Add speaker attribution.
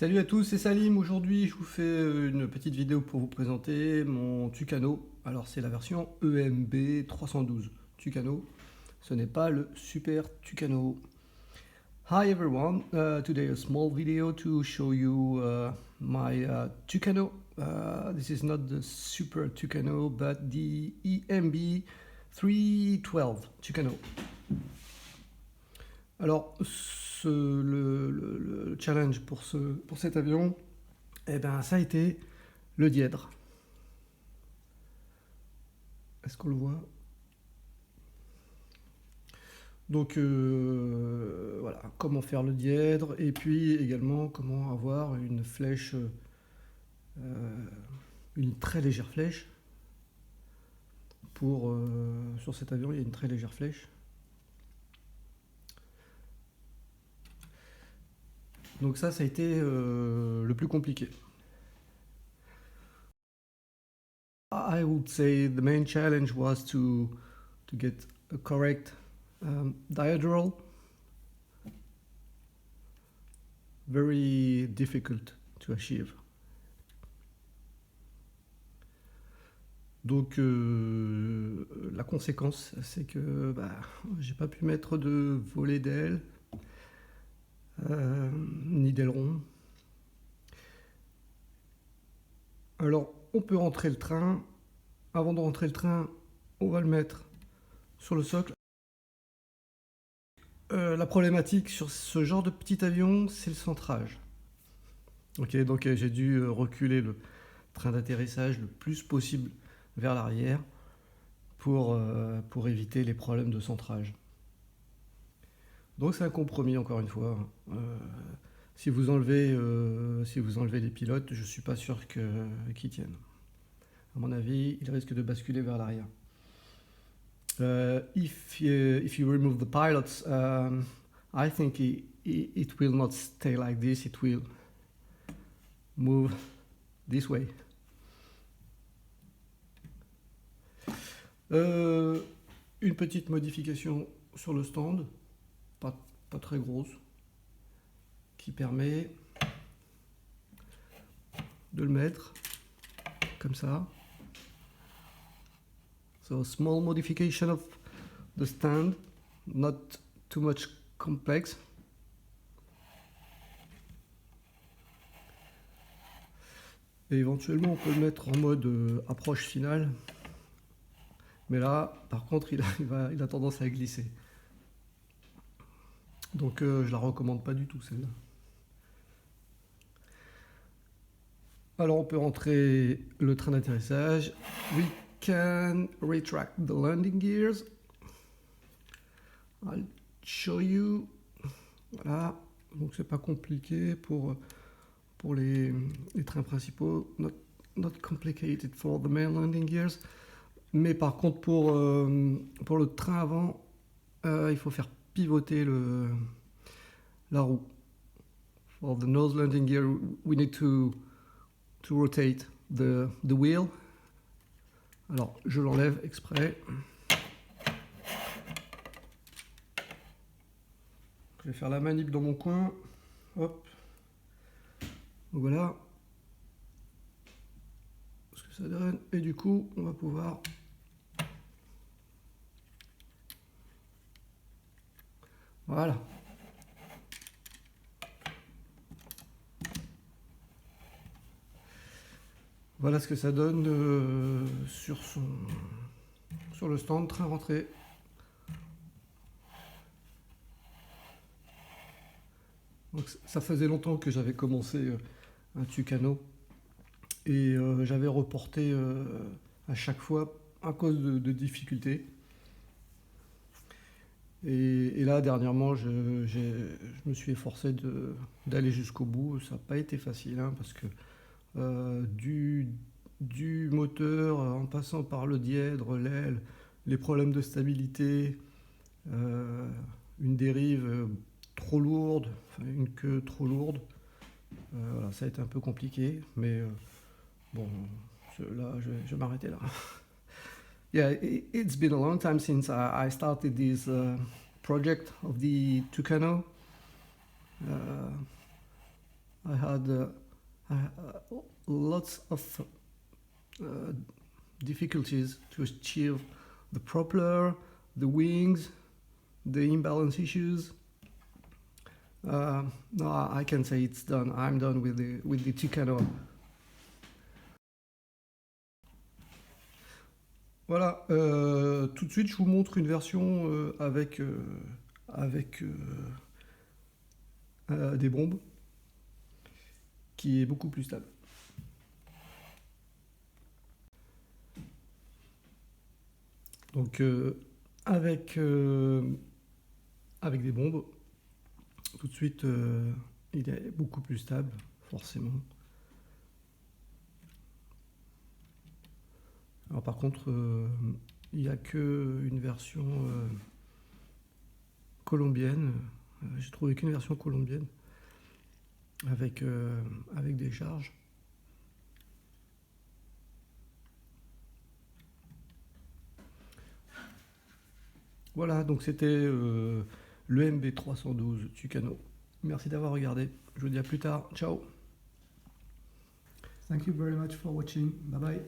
Speaker 1: Salut à tous, c'est Salim. Aujourd'hui, je vous fais une petite vidéo pour vous présenter mon Tucano. Alors, c'est la version EMB 312 Tucano. Ce n'est pas le Super Tucano. Hi everyone, today a small video to show you my Tucano. This is not the Super Tucano, but the EMB 312 Tucano. Alors, le challenge pour cet avion, eh ben, ça a été le dièdre. Est-ce qu'on le voit? Donc voilà, comment faire le dièdre et puis également comment avoir une flèche, une très légère flèche. Sur cet avion, il y a une très légère flèche. Donc ça a été le plus compliqué. I would say the main challenge was to get a correct diagonal. Very difficult to achieve. Donc la conséquence, c'est que j'ai pas pu mettre de volet d'aile ni d'aileron. Alors on peut rentrer le train. Avant de rentrer le train, on va le mettre sur le socle. La problématique sur ce genre de petit avion, c'est le centrage. Ok, donc j'ai dû reculer le train d'atterrissage le plus possible vers l'arrière pour éviter les problèmes de centrage. Donc c'est un compromis encore une fois. Si vous enlevez les pilotes, je suis pas sûr qu'ils tiennent. À mon avis, ils risquent de basculer vers l'arrière. If you remove the pilots, I think it will not stay like this. It will move this way. Une petite modification sur le stand, pas très grosse, qui permet de le mettre comme ça. So small modification of the stand, not too much complex. Et éventuellement on peut le mettre en mode approche finale. Mais là, par contre, il a tendance à glisser. Donc je la recommande pas du tout celle-là. Alors on peut rentrer le train d'atterrissage. We can retract the landing gears. I'll show you. Voilà, donc c'est pas compliqué pour les trains principaux. Not complicated for the main landing gears. Mais par contre pour le train avant, il faut faire pivoter la roue. For the nose landing gear, we need to rotate the wheel. Alors je l'enlève exprès. Je vais faire la manip dans mon coin. Hop. Donc voilà ce que ça donne. Et du coup, on va pouvoir voilà. Voilà ce que ça donne sur le stand train rentré. Donc, ça faisait longtemps que j'avais commencé un Tucano et j'avais reporté à chaque fois à cause de difficultés. Et là, dernièrement, je me suis efforcé d'aller jusqu'au bout. Ça n'a pas été facile, hein, parce que du moteur en passant par le dièdre, l'aile, les problèmes de stabilité, une dérive trop lourde, enfin, une queue trop lourde. Voilà, ça a été un peu compliqué, mais bon, là, je vais m'arrêter là. Yeah, it's been a long time since I started this project of the Tucano. I had lots of difficulties to achieve the propeller, the wings, the imbalance issues. No, I can say it's done. I'm done with the Tucano. Voilà, tout de suite je vous montre une version avec des bombes qui est beaucoup plus stable. Donc avec des bombes, tout de suite il est beaucoup plus stable, forcément. Alors par contre, il n'y a qu'une version colombienne. J'ai trouvé qu'une version colombienne avec des charges. Voilà, donc c'était le MB312 Tucano. Merci d'avoir regardé. Je vous dis à plus tard. Ciao. Thank you very much for watching. Bye bye.